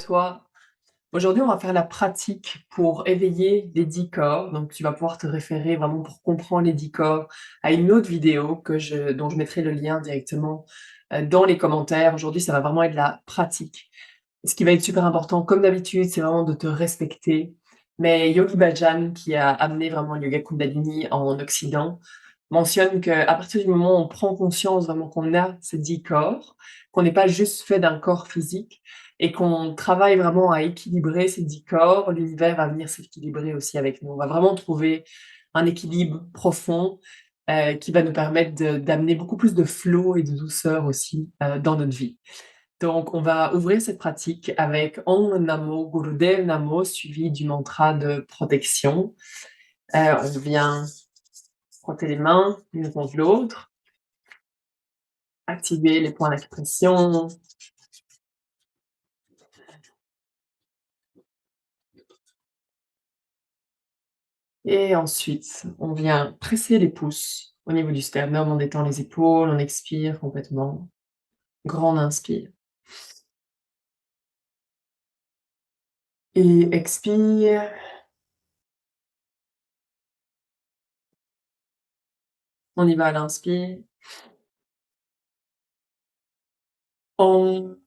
toi. Aujourd'hui, on va faire la pratique pour éveiller les 10 corps. Donc, tu vas pouvoir te référer vraiment pour comprendre les 10 corps à une autre vidéo dont je mettrai le lien directement dans les commentaires. Aujourd'hui, ça va vraiment être la pratique. Ce qui va être super important, comme d'habitude, c'est vraiment de te respecter. Mais Yogi Bhajan, qui a amené vraiment le yoga Kundalini en Occident, mentionne qu'à partir du moment où on prend conscience vraiment qu'on a ces 10 corps, qu'on n'est pas juste fait d'un corps physique et qu'on travaille vraiment à équilibrer ces 10 corps, l'univers va venir s'équilibrer aussi avec nous. On va vraiment trouver un équilibre profond qui va nous permettre d'amener beaucoup plus de flow et de douceur aussi dans notre vie. Donc, on va ouvrir cette pratique avec Om Namo Gurudev Namo, suivi du mantra de protection. On vient frotter les mains l'une contre l'autre, activer les points d'acupression. Et ensuite, on vient presser les pouces au niveau du sternum en détend les épaules, on expire complètement. Grande inspire. Et expire. On y va à l'inspire. Om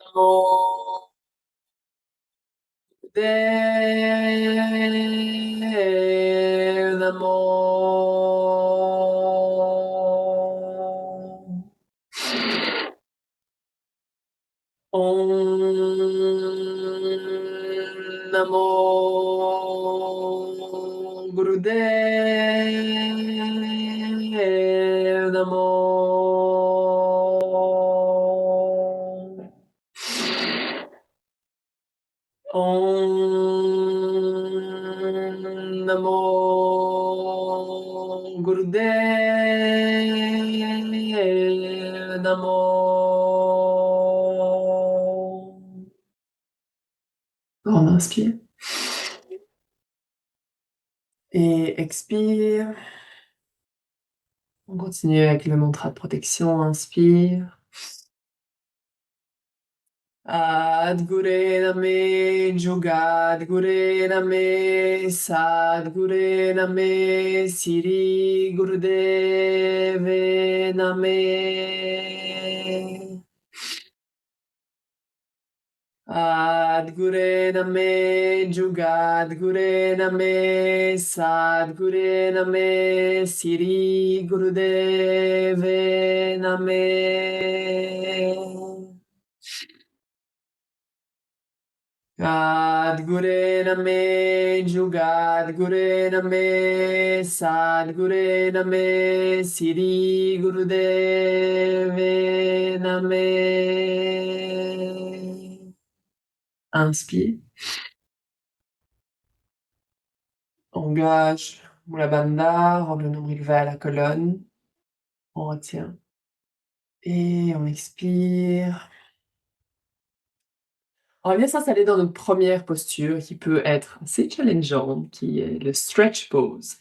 Namo Dev Namo. Om Namo Gurudev Namo. Om Namo Gurudev Namo. On inspire. Et expire. On continue avec le mantra de protection. Inspire. Adgure Name Jugadgure Name Sadgure Name Siri Gurudeve Name. Adgure Name Jugadgure Name Sadgure Name Siri Gurudeve Name. Adgure Name Jugadgure Name Sadgure Name Siri Gurudeve Name. Inspire. Engage Mula Bandha, rend le nombril vers la colonne. On retient. Et on expire. On va bien s'installer dans notre première posture qui peut être assez challengeante, qui est le stretch pose.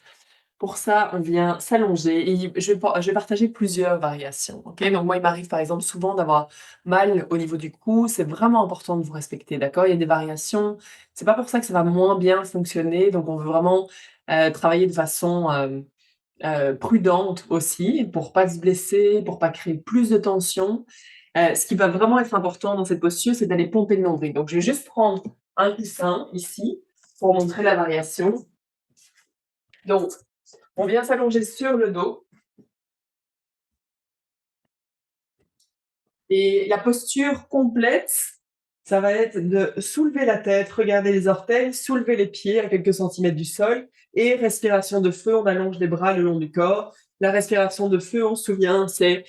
Pour ça, on vient s'allonger et je vais partager plusieurs variations, OK? Donc moi, il m'arrive par exemple souvent d'avoir mal au niveau du cou, c'est vraiment important de vous respecter, d'accord? Il y a des variations, c'est pas pour ça que ça va moins bien fonctionner, donc on veut vraiment, travailler de façon, prudente aussi, pour pas se blesser, pour pas créer plus de tension. Ce qui va vraiment être important dans cette posture, c'est d'aller pomper le nombril. Donc je vais juste prendre un coussin ici, pour montrer la variation. Donc, on vient s'allonger sur le dos. Et la posture complète, ça va être de soulever la tête, regarder les orteils, soulever les pieds à quelques centimètres du sol et respiration de feu, on allonge les bras le long du corps. La respiration de feu, on se souvient, c'est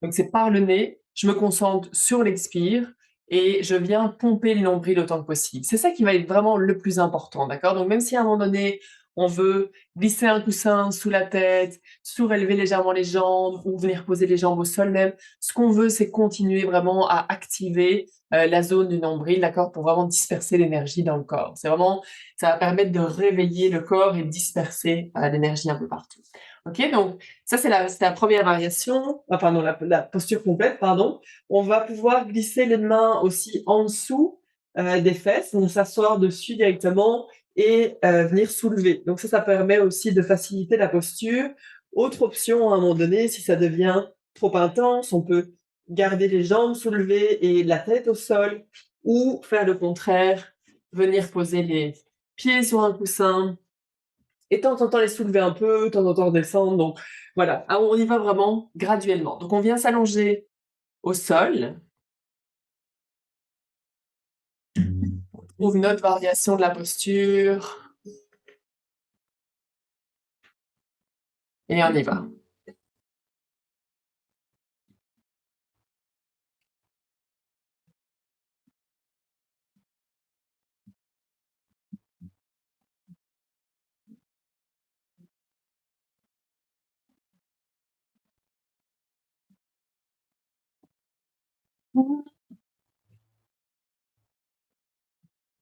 donc c'est par le nez, je me concentre sur l'expire et je viens pomper le nombril autant que possible. C'est ça qui va être vraiment le plus important, d'accord? Donc même si à un moment donné, on veut glisser un coussin sous la tête, surélever légèrement les jambes ou venir poser les jambes au sol même. Ce qu'on veut, c'est continuer vraiment à activer la zone du nombril, d'accord, pour vraiment disperser l'énergie dans le corps. C'est vraiment, ça va permettre de réveiller le corps et de disperser l'énergie un peu partout. Ok, donc ça c'est la première variation, enfin non, la posture complète, pardon. On va pouvoir glisser les mains aussi en dessous des fesses, donc s'asseoir dessus directement et venir soulever. Donc ça permet aussi de faciliter la posture. Autre option, à un moment donné, si ça devient trop intense, on peut garder les jambes soulevées et la tête au sol, ou faire le contraire, venir poser les pieds sur un coussin, et de temps en temps les soulever un peu, de temps en temps redescendre. Donc voilà, on y va vraiment graduellement. Donc on vient s'allonger au sol. On trouve une autre variation de la posture. Et on y va.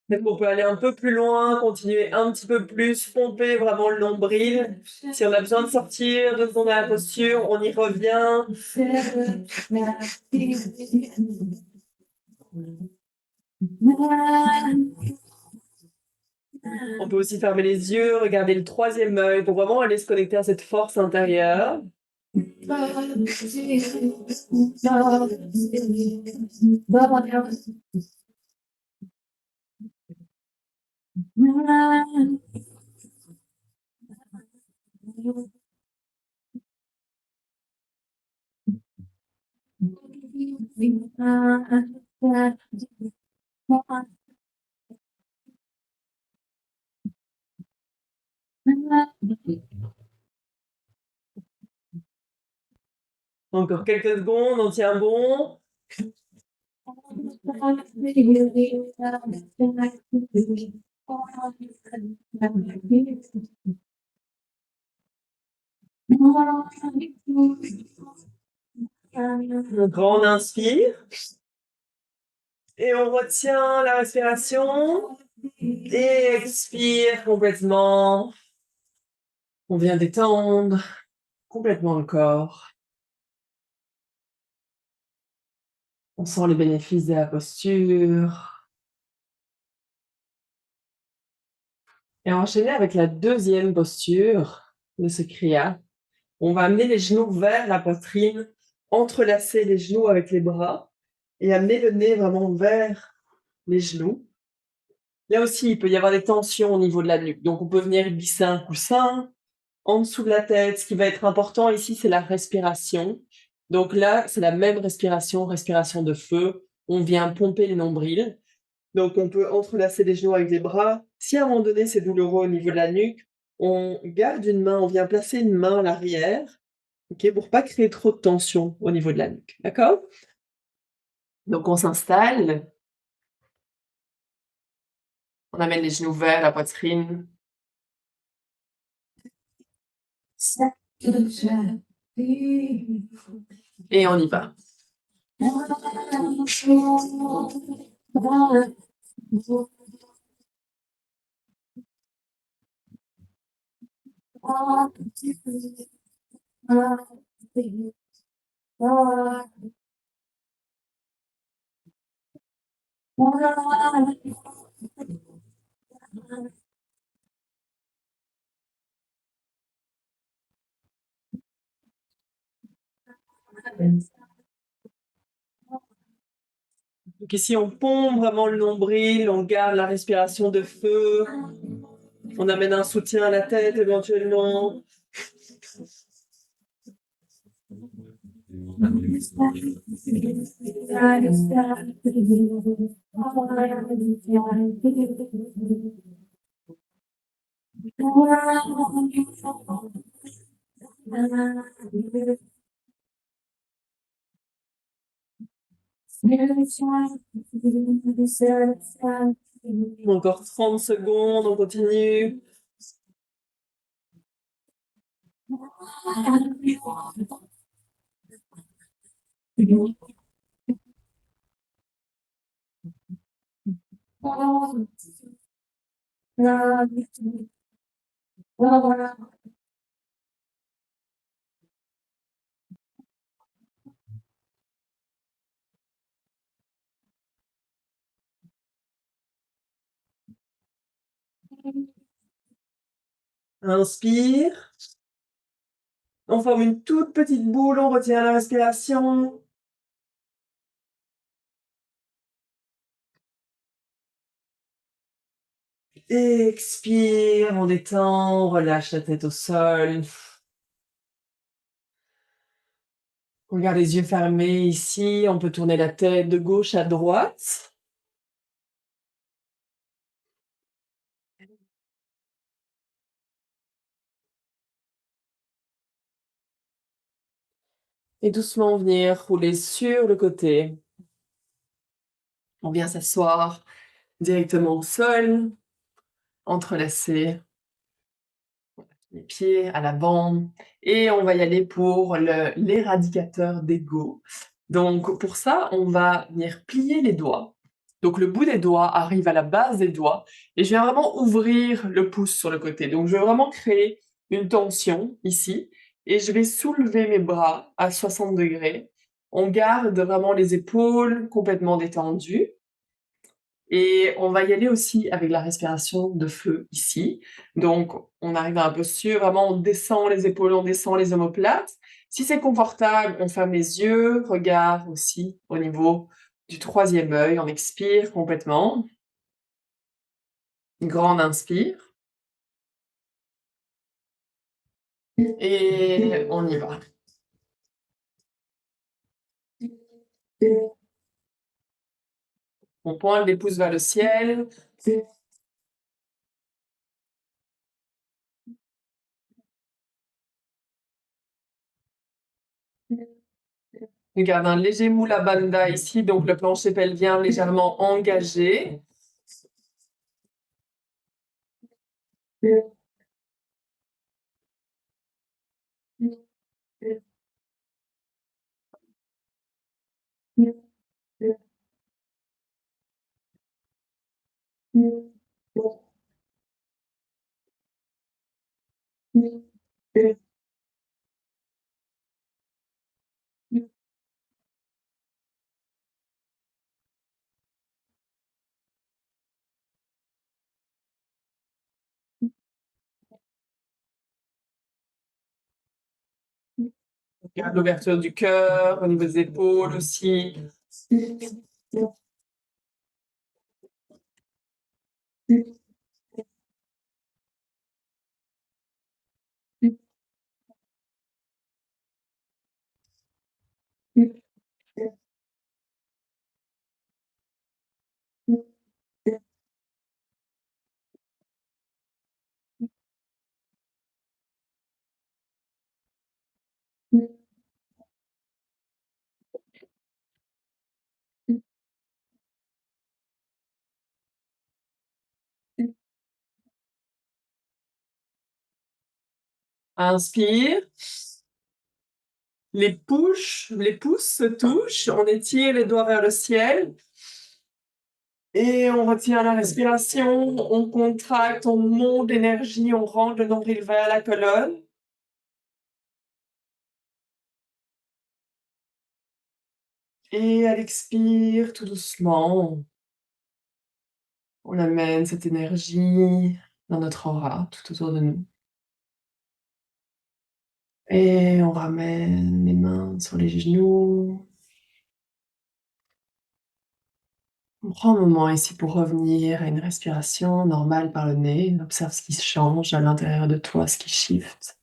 Même on peut aller un peu plus loin, continuer un petit peu plus, pomper vraiment le nombril. Si on a besoin de sortir, de tourner la posture, on y revient. On peut aussi fermer les yeux, regarder le troisième œil pour vraiment aller se connecter à cette force intérieure. Encore quelques secondes, on tient bon. Donc on inspire et on retient la respiration et expire complètement. On vient détendre complètement le corps. On sent les bénéfices de la posture. Et enchaîner avec la deuxième posture de ce kriya. On va amener les genoux vers la poitrine, entrelacer les genoux avec les bras et amener le nez vraiment vers les genoux. Là aussi, il peut y avoir des tensions au niveau de la nuque. Donc, on peut venir glisser un coussin en dessous de la tête. Ce qui va être important ici, c'est la respiration. Donc là, c'est la même respiration, respiration de feu. On vient pomper le nombril. Donc, on peut entrelacer les genoux avec les bras. Si à un moment donné, c'est douloureux au niveau de la nuque, on garde une main, on vient placer une main à l'arrière, ok, pour pas créer trop de tension au niveau de la nuque. D'accord? Donc, on s'installe. On amène les genoux vers la poitrine. Et on y va. Donc ici, on pompe vraiment le nombril, on garde la respiration de feu, on amène un soutien à la tête éventuellement. Encore 30 secondes, on continue. Inspire. On forme une toute petite boule, on retient la respiration. Expire, on détend, on relâche la tête au sol. On garde les yeux fermés ici, on peut tourner la tête de gauche à droite. Et doucement venir rouler sur le côté. On vient s'asseoir directement au sol, entrelacer les pieds à l'avant et on va y aller pour l'éradicateur d'ego. Donc pour ça, on va venir plier les doigts. Donc le bout des doigts arrive à la base des doigts et je viens vraiment ouvrir le pouce sur le côté. Donc je vais vraiment créer une tension ici et je vais soulever mes bras à 60 degrés. On garde vraiment les épaules complètement détendues. Et on va y aller aussi avec la respiration de feu ici. Donc, on arrive à la posture, vraiment, on descend les épaules, on descend les omoplates. Si c'est confortable, on ferme les yeux, regard aussi au niveau du troisième œil. On expire complètement. Une grande inspire. Et on y va. On pointe les pouces vers le ciel. On garde un léger Mula Bandha ici, donc le plancher pelvien légèrement engagé. On garde l'ouverture du cœur, au niveau des épaules aussi. Inspire. Les pouces se touchent. On étire les doigts vers le ciel. Et on retient la respiration. On contracte, on monte l'énergie, on rentre le nombril vers la colonne. Et à l'expire, tout doucement, on amène cette énergie dans notre aura, tout autour de nous. Et on ramène les mains sur les genoux. On prend un moment ici pour revenir à une respiration normale par le nez. Observe ce qui change à l'intérieur de toi, ce qui shift.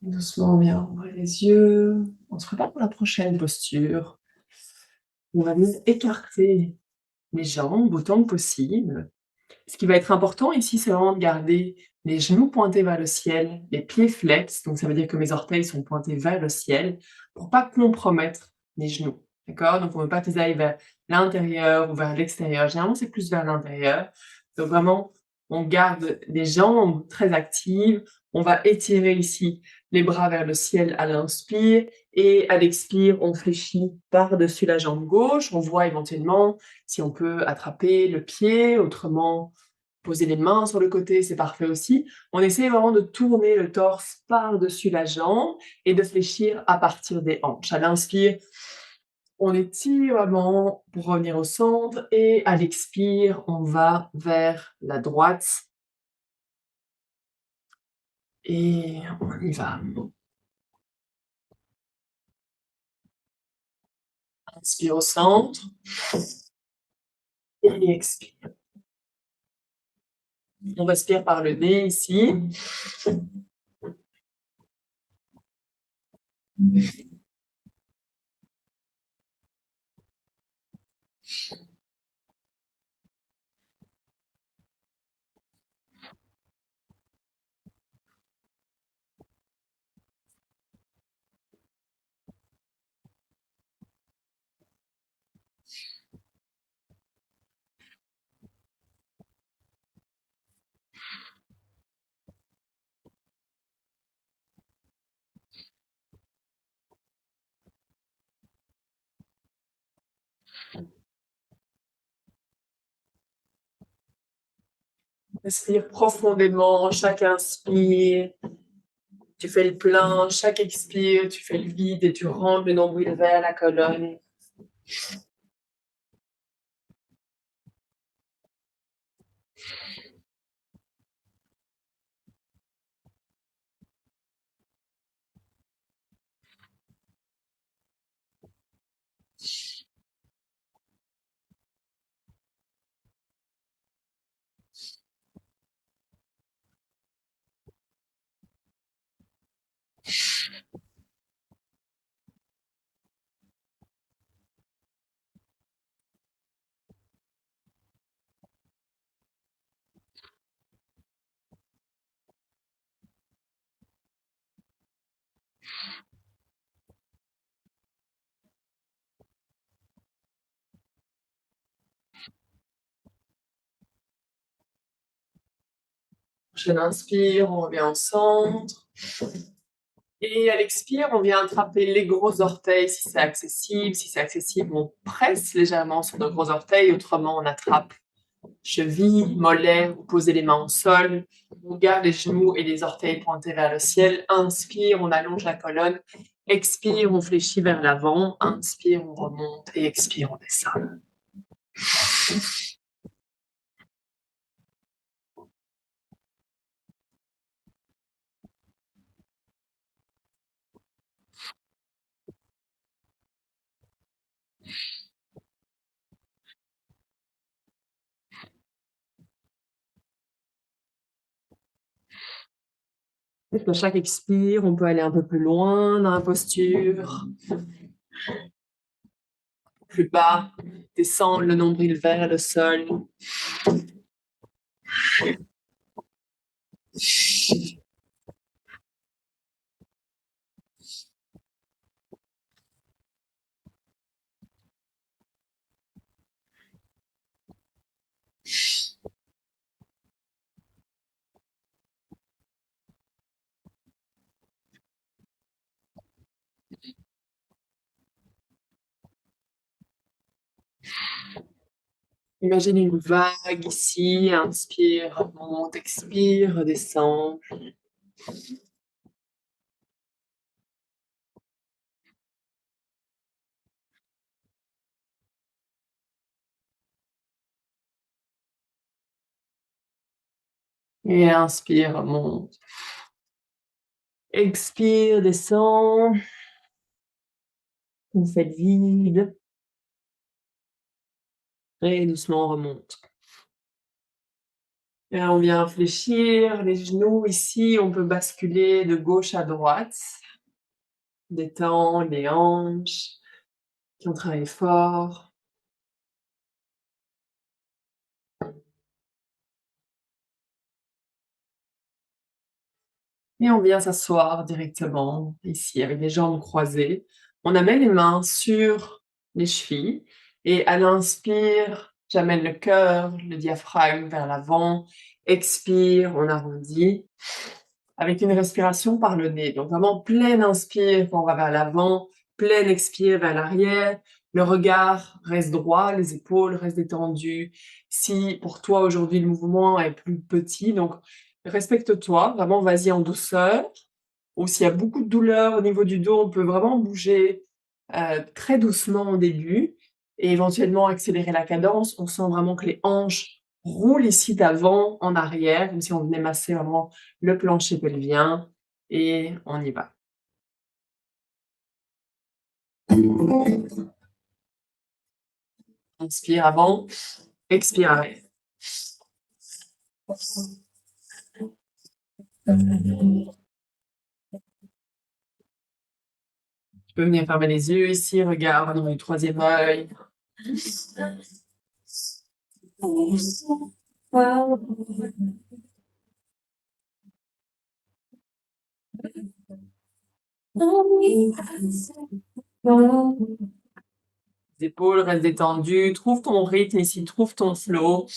Doucement, on vient ouvrir les yeux. On se prépare pour la prochaine posture. On va venir écarter les jambes autant que possible. Ce qui va être important ici, c'est vraiment de garder les genoux pointés vers le ciel, les pieds flex, donc ça veut dire que mes orteils sont pointés vers le ciel pour pas compromettre mes genoux, d'accord? Donc on veut pas qu'ils aillent vers l'intérieur ou vers l'extérieur. Généralement, c'est plus vers l'intérieur. Donc vraiment, on garde les jambes très actives. On va étirer ici les bras vers le ciel à l'inspire et à l'expire, on fléchit par-dessus la jambe gauche. On voit éventuellement si on peut attraper le pied, autrement poser les mains sur le côté, c'est parfait aussi. On essaie vraiment de tourner le torse par-dessus la jambe et de fléchir à partir des hanches. À l'inspire, on étire vraiment pour revenir au centre et à l'expire, on va vers la droite et on y va. Inspire au centre et expire. On respire par le nez ici. Respire profondément, chaque inspire. Tu fais le plein, chaque expire, tu fais le vide et tu rentres le nombril vers la colonne. Prochaine inspire, on revient au centre. Et à l'expire, on vient attraper les gros orteils si c'est accessible. Si c'est accessible, on presse légèrement sur nos gros orteils. Autrement, on attrape cheville, mollet, vous posez les mains au sol. On garde les genoux et les orteils pointés vers le ciel. Inspire, on allonge la colonne. Expire, on fléchit vers l'avant. Inspire, on remonte. Et expire, on descend. À chaque expire, on peut aller un peu plus loin dans la posture. Plus bas, descendre le nombril vers le sol. Imagine une vague ici, inspire, remonte, expire, redescend. Et inspire, remonte. Expire, descend. Vous faites vide. Et doucement, on remonte. Et on vient fléchir les genoux ici. On peut basculer de gauche à droite. Détendre les hanches qui ont travaillé fort. et on vient s'asseoir directement ici avec les jambes croisées. On amène les mains sur les chevilles et à l'inspire, j'amène le cœur, le diaphragme vers l'avant. Expire, on arrondit avec une respiration par le nez. Donc vraiment pleine inspire quand on va vers l'avant, pleine expire vers l'arrière. Le regard reste droit, les épaules restent détendues. Si pour toi aujourd'hui le mouvement est plus petit, donc respecte-toi, vraiment vas-y en douceur. Ou s'il y a beaucoup de douleur au niveau du dos, on peut vraiment bouger très doucement au début et éventuellement accélérer la cadence. On sent vraiment que les hanches roulent ici d'avant en arrière, comme si on venait masser vraiment le plancher pelvien et on y va. Inspire avant, expire arrière. Tu peux venir fermer les yeux ici, regarde dans le troisième œil. Les épaules restent détendues. Trouve ton rythme ici, trouve ton flow.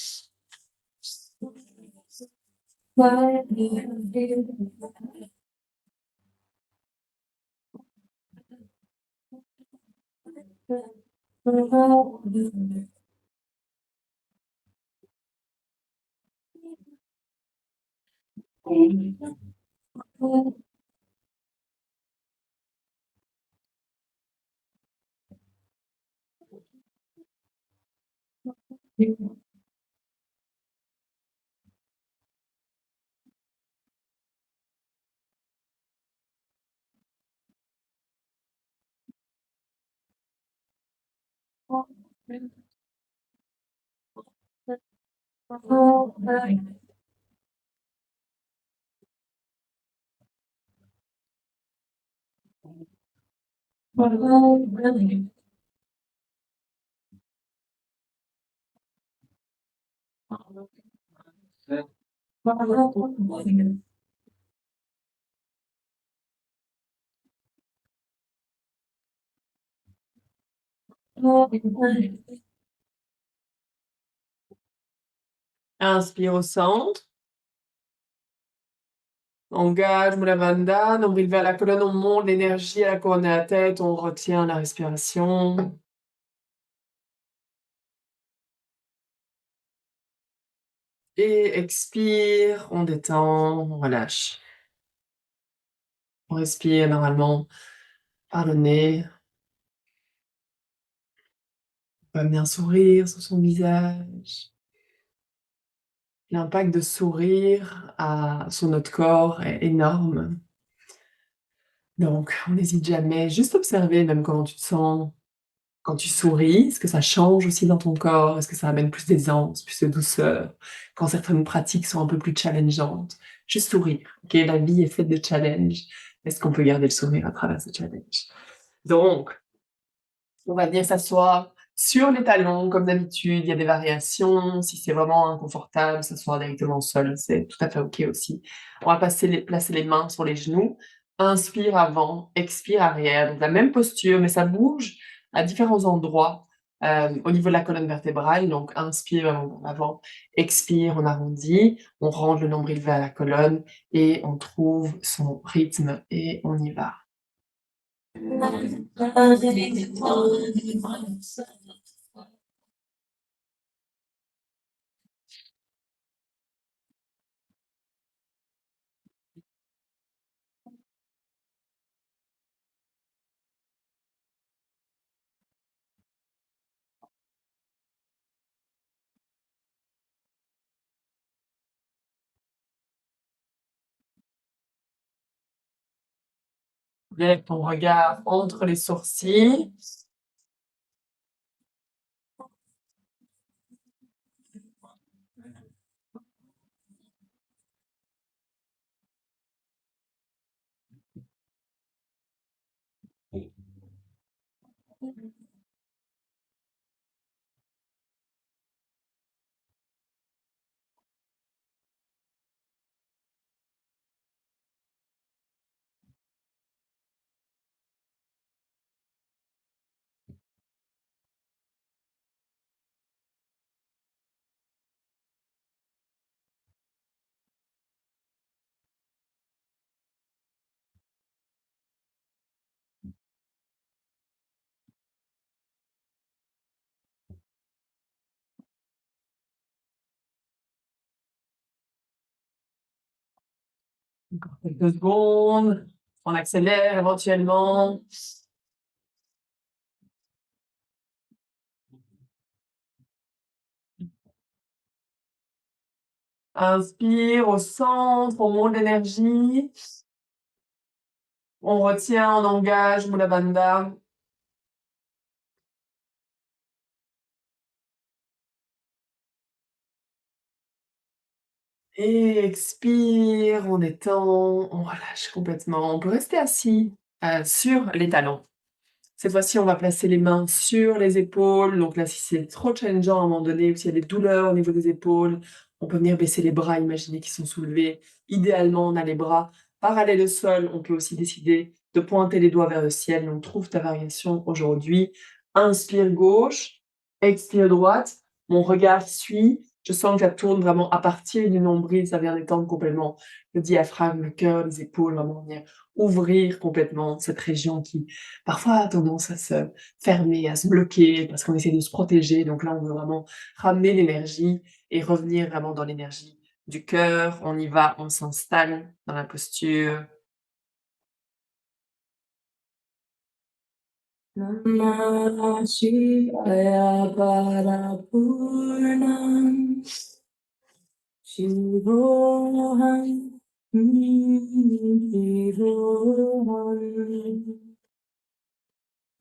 Inspire au centre. Engage Mula Bandha, nombril vers la colonne, on monte l'énergie à la couronne de la tête, on retient la respiration. Et expire, on détend, on relâche. On respire normalement par le nez. On va bien sourire sur son visage. L'impact de sourire sur notre corps est énorme. Donc, on n'hésite jamais, juste observer même comment tu te sens quand tu souris. Est-ce que ça change aussi dans ton corps? Est-ce que ça amène plus d'aisance, plus de douceur? Quand certaines pratiques sont un peu plus challengeantes, juste sourire. Ok, la vie est faite de challenges. Est-ce qu'on peut garder le sourire à travers ce challenge? Donc, on va venir s'asseoir sur les talons, comme d'habitude. Il y a des variations. Si c'est vraiment inconfortable, s'asseoir directement seul, c'est tout à fait OK aussi. On va placer les mains sur les genoux. Inspire avant, expire arrière. Donc la même posture, mais ça bouge à différents endroits au niveau de la colonne vertébrale. Donc inspire avant, expire, on arrondit, on range le nombril vers la colonne et on trouve son rythme et on y va. Lève ton regard entre les sourcils. Encore quelques secondes. On accélère éventuellement. Inspire au centre, on monte l'énergie. On retient, on engage Mula Bandha. Et expire, on étend, on relâche complètement. On peut rester assis sur les talons. Cette fois-ci, on va placer les mains sur les épaules. Donc là, si c'est trop challengeant à un moment donné ou s'il y a des douleurs au niveau des épaules, on peut venir baisser les bras, imaginer qu'ils sont soulevés. Idéalement, on a les bras parallèles au sol. On peut aussi décider de pointer les doigts vers le ciel. Donc, trouve ta variation aujourd'hui. Inspire gauche, expire droite. Mon regard suit. Je sens que ça tourne vraiment à partir du nombril. Ça vient détendre complètement le diaphragme, le cœur, les épaules, vraiment venir ouvrir complètement cette région qui parfois a tendance à se fermer, à se bloquer parce qu'on essaie de se protéger. Donc là, on veut vraiment ramener l'énergie et revenir vraiment dans l'énergie du cœur. On y va, on s'installe dans la posture. Namah Shivaya Parapurnam Shivoham Shivoham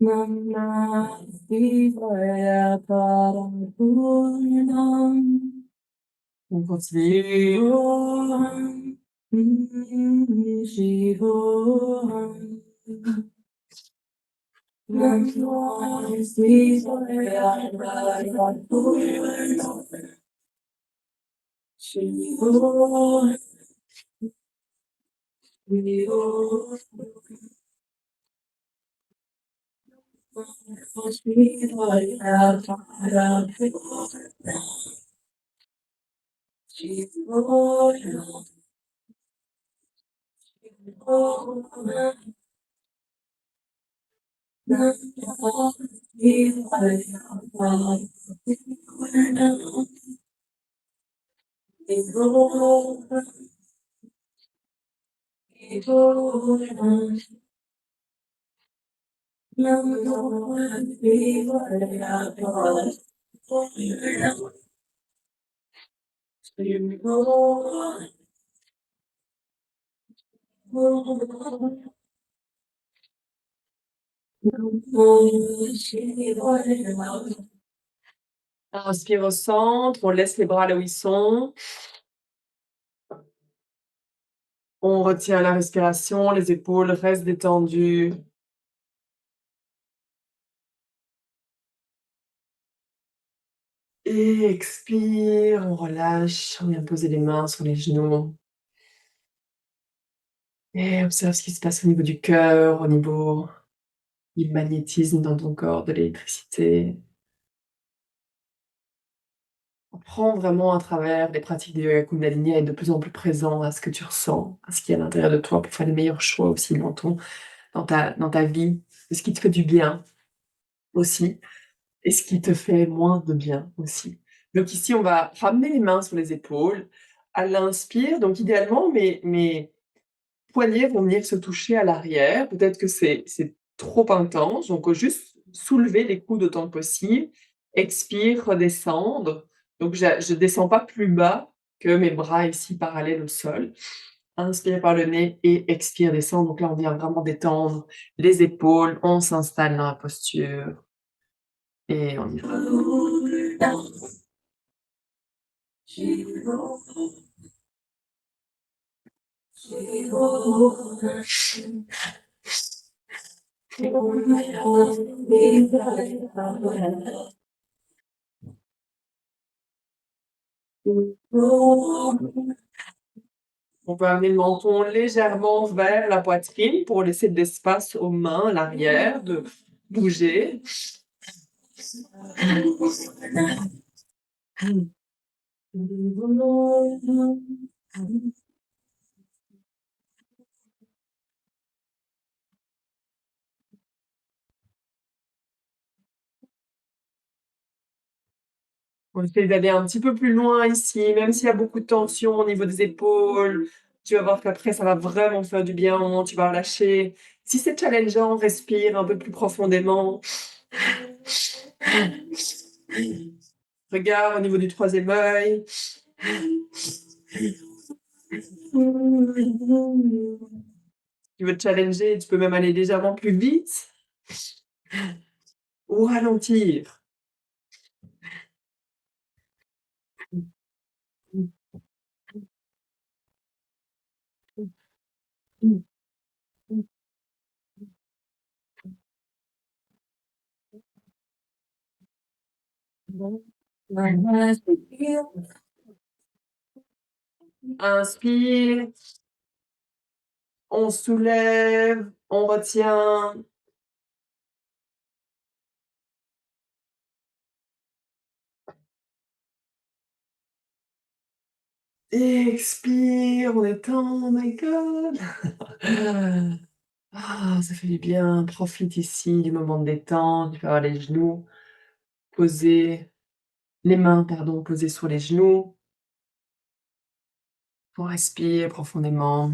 Namah Shivaya Parapurnam On continue. Shivoham Shivoham Namah Shivaya Parapurnam Shivoham Shivoham Shivaya Parapurnam Shivoham Inspire au centre, on laisse les bras là où ils sont. On retient la respiration, les épaules restent détendues. Et expire, on relâche, on vient poser les mains sur les genoux. Et observe ce qui se passe au niveau du cœur, au niveau du magnétisme dans ton corps, de l'électricité. Apprends vraiment à travers les pratiques de yoga Kundalini à être de plus en plus présent à ce que tu ressens, à ce qu'il y a à l'intérieur de toi pour faire les meilleurs choix aussi dans ta vie, de ce qui te fait du bien aussi et ce qui te fait moins de bien aussi. Donc ici, on va ramener les mains sur les épaules à l'inspire, donc idéalement, mes poignets vont venir se toucher à l'arrière. Peut-être que c'est trop intense, donc juste soulever les coudes autant que possible. Expire, redescendre. Donc je descends pas plus bas que mes bras ici parallèles au sol. Inspire par le nez et expire, descend. Donc là, on vient vraiment détendre les épaules, on s'installe dans la posture et on y va. On peut amener le menton légèrement vers la poitrine pour laisser de l'espace aux mains, à l'arrière, de bouger. On essaie d'aller un petit peu plus loin ici, même s'il y a beaucoup de tension au niveau des épaules, Tu vas voir qu'après, ça va vraiment faire du bien, tu vas relâcher. Si c'est challengeant, respire un peu plus profondément. Regarde au niveau du troisième œil. Tu veux te challenger, tu peux même aller légèrement plus vite ou ralentir. Inspire, on soulève, on retient. Expire, on étend, oh my god. Ah, ça fait du bien. Profite ici du moment de détente. Tu peux avoir les genoux posés, les mains, pardon, posées sur les genoux. On respire profondément.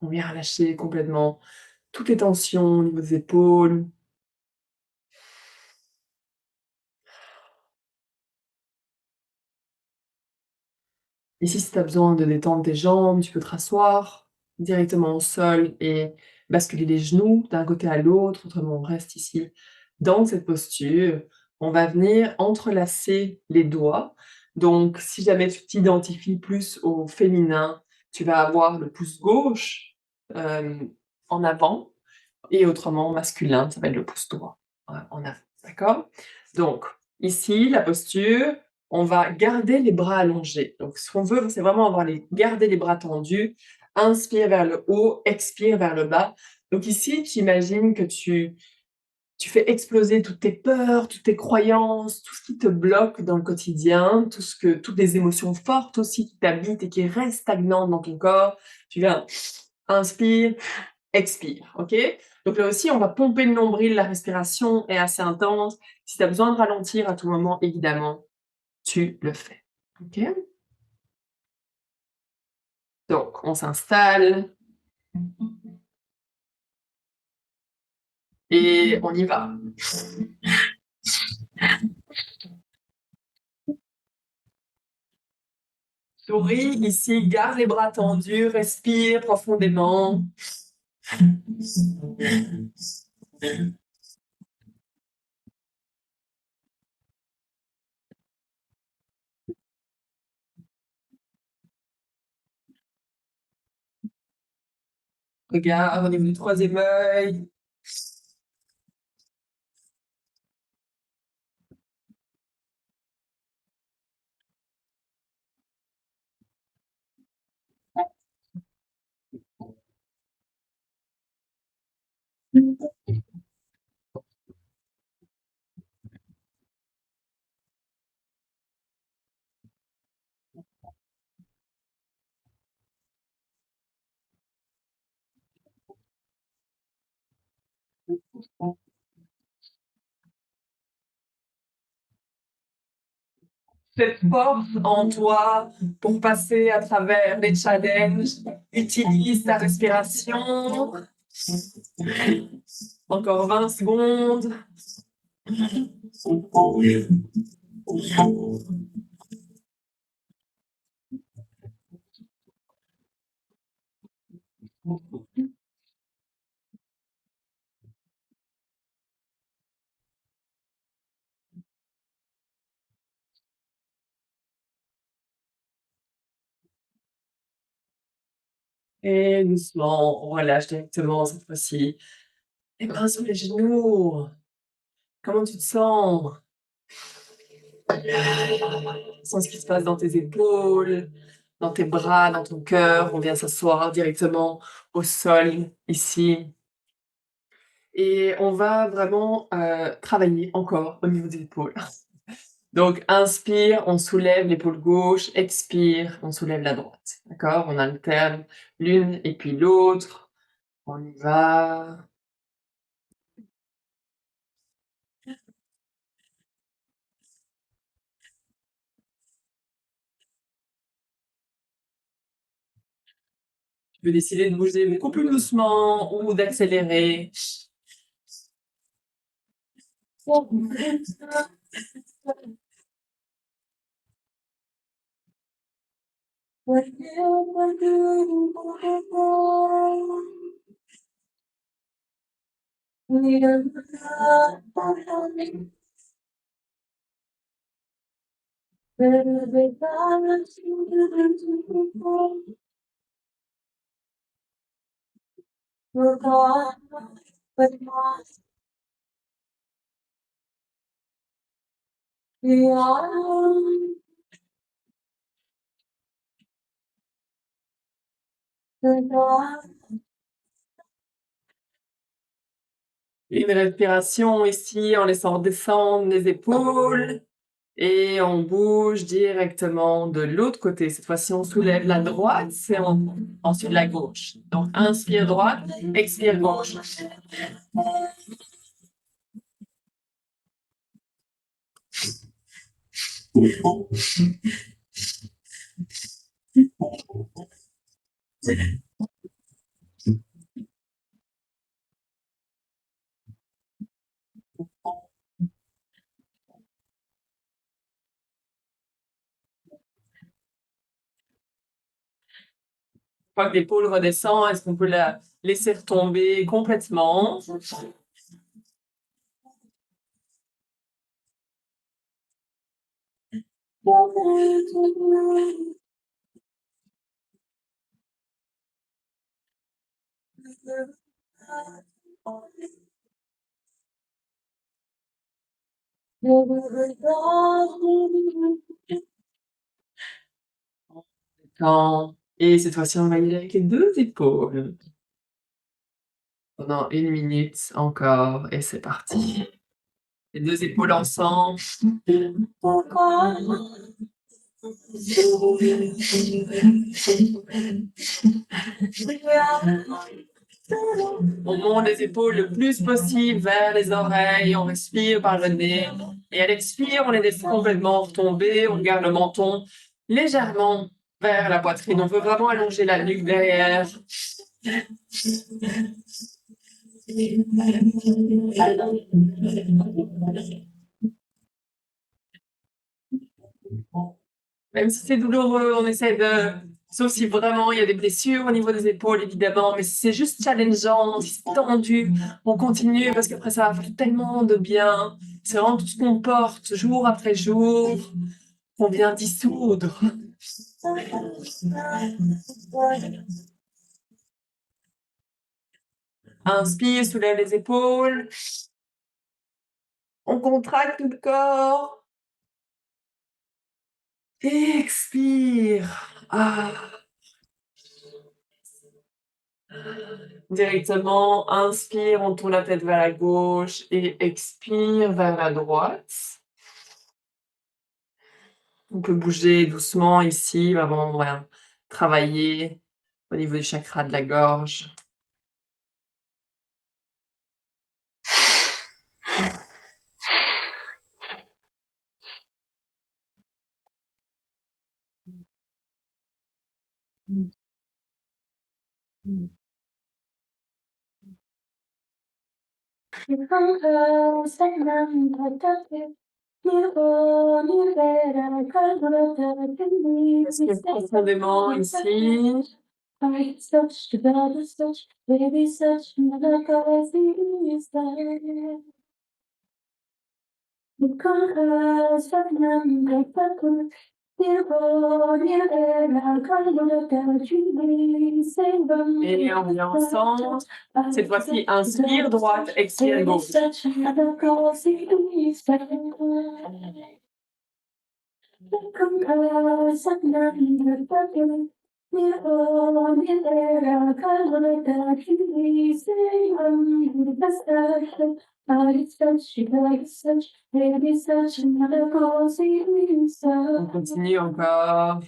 On vient relâcher complètement toutes les tensions au niveau des épaules. Ici, si tu as besoin de détendre tes jambes, tu peux te rasseoir directement au sol et basculer les genoux d'un côté à l'autre. Autrement, on reste ici dans cette posture. On va venir entrelacer les doigts. Donc, si jamais tu t'identifies plus au féminin, tu vas avoir le pouce gauche, en avant et autrement masculin, ça va être le pouce droit, en avant. D'accord? Donc, ici, la posture, on va garder les bras allongés. Donc, ce qu'on veut, c'est vraiment garder les bras tendus. Inspire vers le haut, expire vers le bas. Donc ici, tu imagines que tu fais exploser toutes tes peurs, toutes tes croyances, tout ce qui te bloque dans le quotidien, toutes les émotions fortes aussi qui t'habitent et qui restent stagnantes dans ton corps. Tu viens, inspire, expire, ok? Donc là aussi, on va pomper le nombril, la respiration est assez intense. Si tu as besoin de ralentir à tout moment, évidemment, tu le fais, ok? Donc, on s'installe et on y va. Souris ici, garde les bras tendus, respire profondément. Regarde au niveau du troisième œil. Cette force en toi pour passer à travers les challenges. Utilise ta respiration. Encore 20 secondes. Et doucement, on relâche directement cette fois-ci. Les bras sur les genoux. Comment tu te sens? Sens ce qui se passe dans tes épaules, dans tes bras, dans ton cœur. On vient s'asseoir directement au sol, ici. Et on va vraiment travailler encore au niveau des épaules. Donc, inspire, on soulève l'épaule gauche, expire, on soulève la droite. D'accord? On alterne l'une et puis l'autre. On y va. Tu peux décider de bouger beaucoup plus doucement ou d'accélérer. Une respiration ici en laissant descendre les épaules et on bouge directement de l'autre côté. Cette fois-ci, on soulève la droite et ensuite la gauche. Donc, inspire droite, expire gauche. Une fois que l'épaule redescend, est-ce qu'on peut la laisser retomber complètement? Et cette fois-ci, on va y aller avec les deux épaules. Pendant 1 minute encore, et c'est parti. Les deux épaules ensemble. On monte les épaules le plus possible vers les oreilles, on respire par le nez. Et à l'expire, on les laisse complètement retomber, on garde le menton légèrement vers la poitrine. On veut vraiment allonger la nuque derrière. Même si c'est douloureux, on essaie de... Sauf si vraiment il y a des blessures au niveau des épaules, évidemment, mais si c'est juste challengeant, si c'est tendu, on continue parce qu'après ça va faire tellement de bien. C'est vraiment tout ce qu'on porte jour après jour, qu'on vient dissoudre. Inspire, soulève les épaules. On contracte tout le corps. Expire. Ah. Directement, inspire, on tourne la tête vers la gauche et expire vers la droite. On peut bouger doucement ici, vraiment ouais, travailler au niveau du chakra de la gorge. Respire profondément ici. Et on vient ensemble. Cette fois-ci, inspire droite, expire gauche. On continue encore.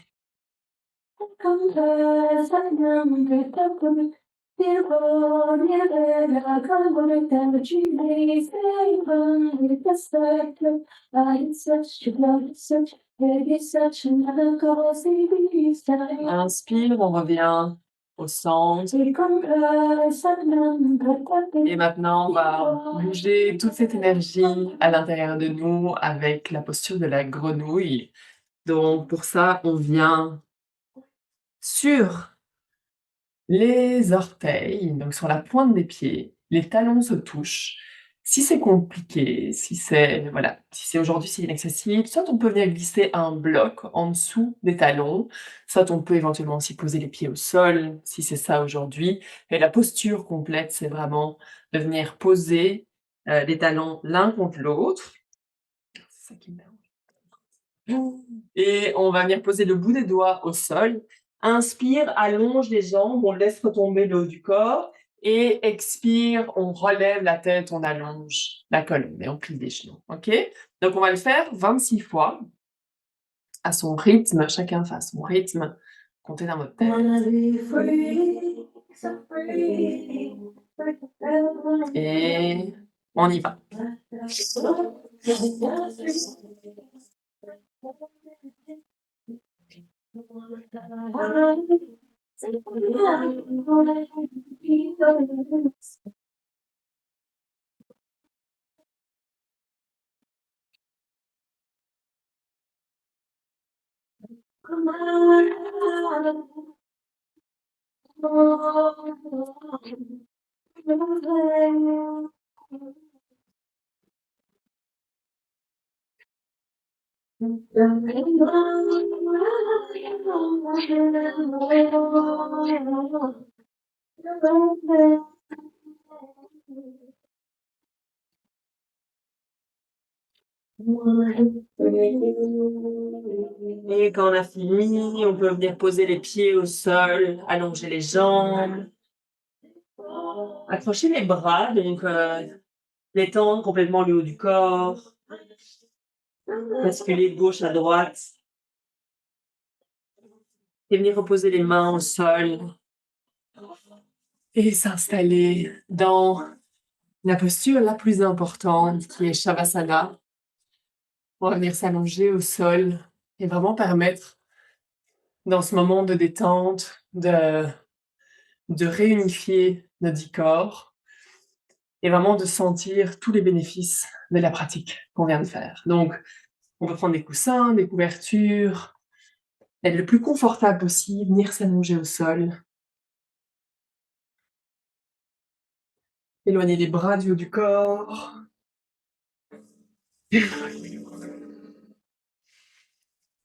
Inspire, on revient au centre. Et maintenant, on va bouger toute cette énergie à l'intérieur de nous avec la posture de la grenouille. Donc pour ça, on vient sur les orteils, donc sur la pointe des pieds, les talons se touchent. Si c'est compliqué, si c'est voilà, si c'est aujourd'hui c'est inaccessible, soit on peut venir glisser un bloc en dessous des talons, soit on peut éventuellement aussi poser les pieds au sol, si c'est ça aujourd'hui. Et la posture complète, c'est vraiment de venir poser, les talons l'un contre l'autre. C'est ça qui me dérange. Et on va venir poser le bout des doigts au sol. Inspire, allonge les jambes, on laisse retomber le haut du corps. Et expire, on relève la tête, on allonge la colonne et on plie les genoux. OK? Donc on va le faire 26 fois à son rythme, chacun fait à son rythme. Comptez dans votre tête. Et on y va. Et quand on a fini, on peut venir poser les pieds au sol, allonger les jambes, accrocher les bras, donc détendre complètement le haut du corps, basculer de gauche à droite et venir reposer les mains au sol et s'installer dans la posture la plus importante qui est Shavasana. On va venir s'allonger au sol et vraiment permettre dans ce moment de détente de réunifier nos 10 corps et vraiment de sentir tous les bénéfices de la pratique qu'on vient de faire. Donc, on peut prendre des coussins, des couvertures, être le plus confortable possible, venir s'allonger au sol. Éloigner les bras du haut du corps.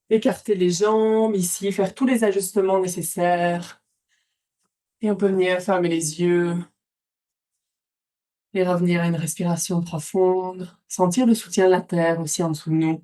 Écarter les jambes ici, faire tous les ajustements nécessaires. Et on peut venir fermer les yeux et revenir à une respiration profonde. Sentir le soutien de la terre aussi en dessous de nous.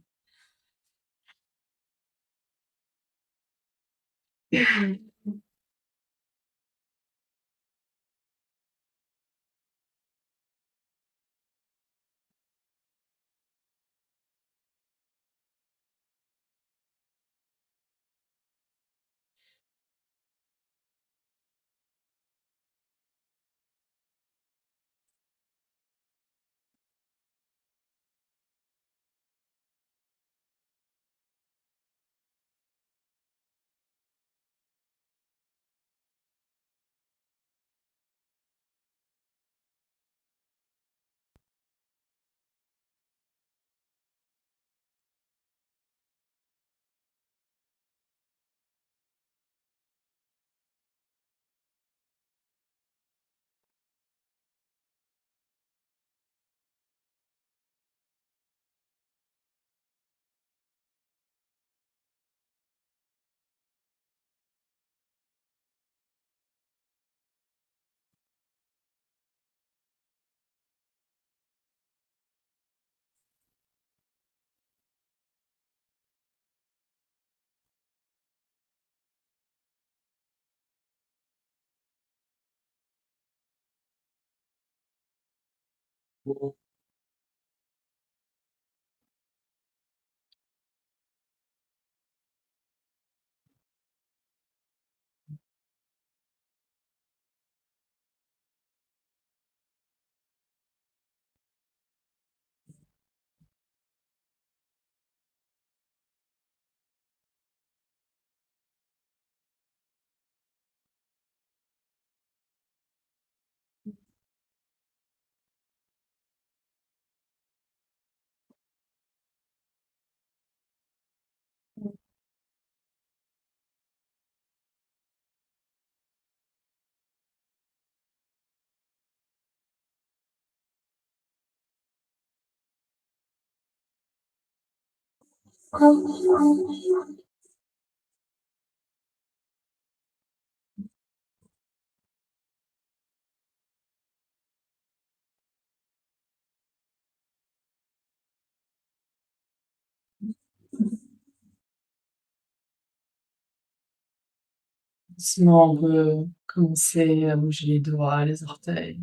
Doucement, on peut commencer à bouger les doigts, les orteils.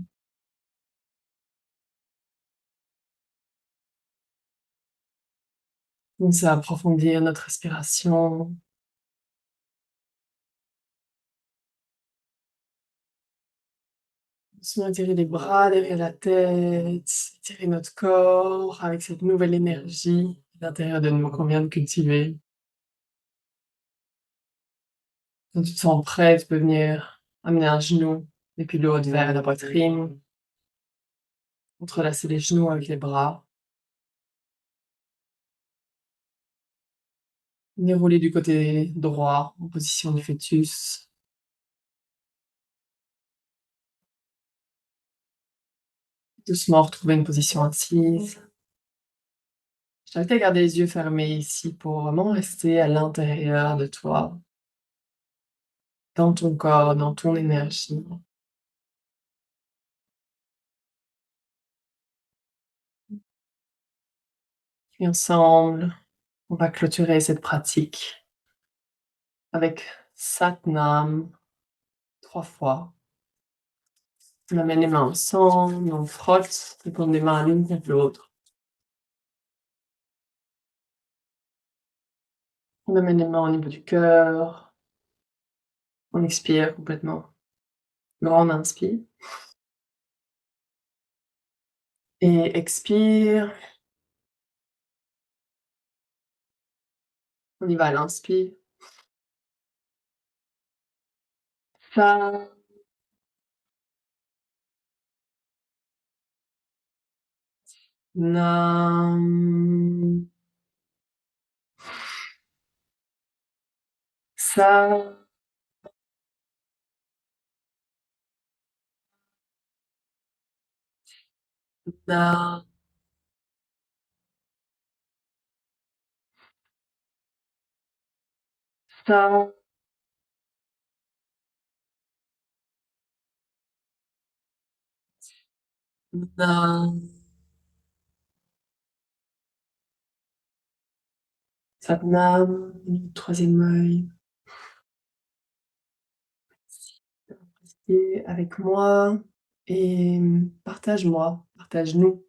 Commencer à approfondir notre respiration. Doucement étirer les bras derrière la tête, étirer notre corps avec cette nouvelle énergie à l'intérieur de nous qu'on vient de cultiver. Quand tu te sens prêt, tu peux venir amener un genou depuis le haut vers la poitrine, entrelacer les genoux avec les bras, venir rouler du côté droit en position du fœtus. Doucement retrouver une position assise. Je t'invite à garder les yeux fermés ici pour vraiment rester à l'intérieur de toi, dans ton corps, dans ton énergie. Et ensemble, on va clôturer cette pratique avec Satnam 3 fois. On amène les mains ensemble, on frotte, on tourne les mains l'une contre l'autre. On amène les mains au niveau du cœur. On expire complètement. Grande inspire. Et expire. On y va à l'inspire. Sa, nam, sa, na, sa, na. Satnam, troisième œil. Rester avec moi et partage-moi, partage-nous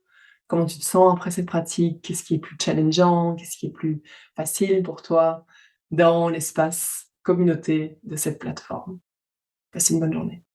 comment tu te sens après cette pratique. Qu'est-ce qui est plus challengeant? Qu'est-ce qui est plus facile pour toi dans l'espace communauté de cette plateforme? Passe une bonne journée.